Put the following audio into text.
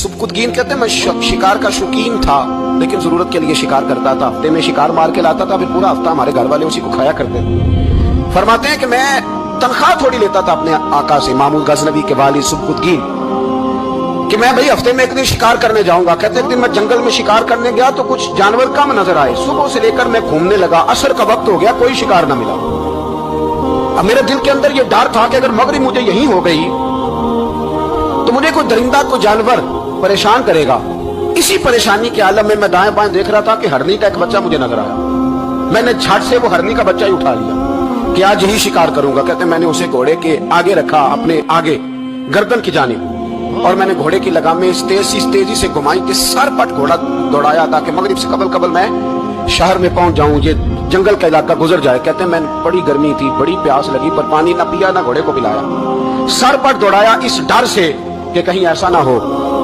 सुबकुतगीन कहते हैं मैं शिकार का शौकीन था, लेकिन जरूरत के लिए शिकार करता था। हफ्ते में शिकार मार के लाता था, फिर पूरा हफ्ता हमारे घर वाले उसी को खाया करते थे। फरमाते हैं कि मैं तनख्वाह थोड़ी लेता था अपने आका से, मामूद गजनबी के वालिद सुबकुतगीन, कि मैं भाई हफ्ते में एक दिन शिकार करने जाऊंगा। कहते एक दिन मैं जंगल में शिकार करने गया तो कुछ जानवर कम नजर आए। सुबह से लेकर मैं घूमने लगा, असर का वक्त हो गया, कोई शिकार न मिला। अब मेरे दिल के अंदर ये डर था कि अगर मगरिब मुझे यहीं हो गई तो मुझे कोई दरिंदा, कोई जानवर परेशान करेगा। इसी परेशानी के आलम में मैं दाएं बाएं देख रहा था कि हरनी का एक बच्चा मुझे नजर आया। मैंने झट से वो हरनी का बच्चा ही उठा लिया कि आज यही शिकार करूंगा। कहते मैंने उसे घोड़े के आगे रखा, अपने आगे गर्दन की जानिब, और मैंने घोड़े की लगामें इस तेजी से घुमाई कि सर पट घोड़ा दौड़ाया ताकि मगरिब से कबल मैं शहर में पहुंच जाऊं, ये जंगल का इलाका गुजर जाए। कहते मैं बड़ी गर्मी थी, बड़ी प्यास लगी, पर पानी ना पिया ना घोड़े को पिलाया। सर पट दौड़ाया इस डर से कि कहीं ऐसा ना हो